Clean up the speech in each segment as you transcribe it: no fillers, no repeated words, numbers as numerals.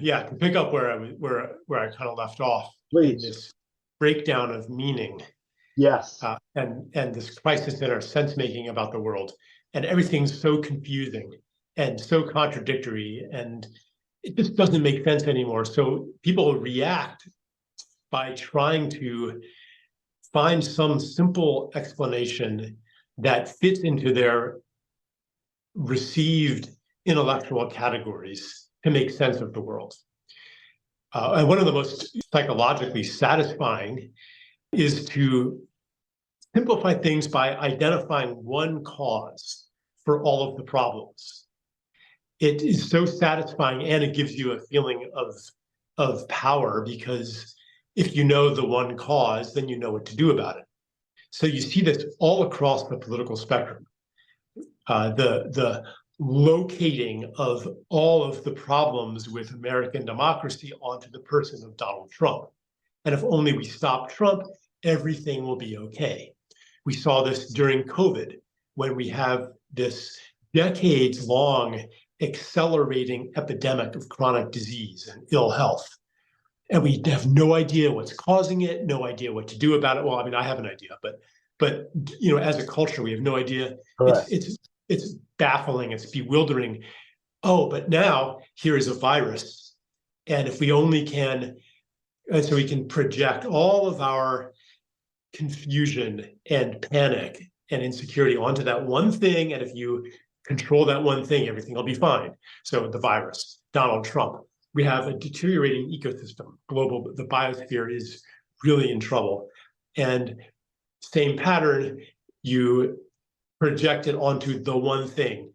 yeah, to pick up where I kind of left off in Please. this breakdown of meaning, Yes. and this crisis in our sense making about the world, and everything's so confusing and so contradictory, and it just doesn't make sense anymore. So people react by trying to find some simple explanation that fits into their received intellectual categories to make sense of the world. And one of the most psychologically satisfying is to simplify things by identifying one cause for all of the problems. It is so satisfying, and it gives you a feeling of power, because if you know the one cause, then you know what to do about it. So you see this all across the political spectrum. The locating of all of the problems with American democracy onto the person of Donald Trump. And if only we stop Trump, everything will be okay. We saw this during COVID, when we have this decades-long accelerating epidemic of chronic disease and ill health. And we have no idea what's causing it, no idea what to do about it. Well, I mean, I have an idea, but as a culture, we have no idea. Correct. It's baffling, it's bewildering. Oh, but now here is a virus. And if we only can, and so we can project all of our confusion and panic and insecurity onto that one thing. And if you control that one thing, everything will be fine. So the virus, Donald Trump, we have a deteriorating ecosystem. The biosphere is really in trouble. And same pattern, you project it onto the one thing,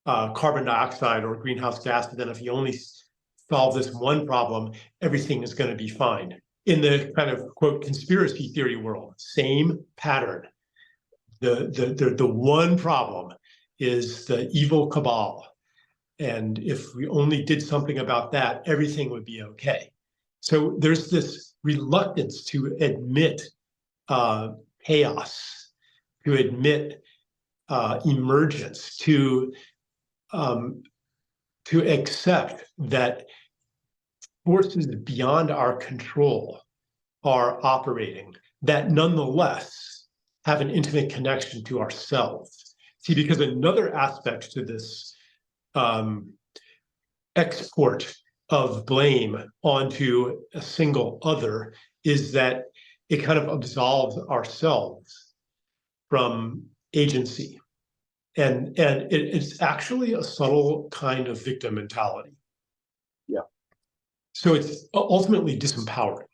carbon dioxide or greenhouse gas. And then if you only solve this one problem, everything is going to be fine. In the kind of, quote, conspiracy theory world, same pattern. The one problem is the evil cabal. And if we only did something about that, everything would be okay. So there's this reluctance to admit chaos, to admit emergence, to accept that forces beyond our control are operating, that nonetheless have an intimate connection to ourselves. See, because another aspect to this export of blame onto a single other is that it kind of absolves ourselves from agency. And it's actually a subtle kind of victim mentality. Yeah. So it's ultimately disempowering.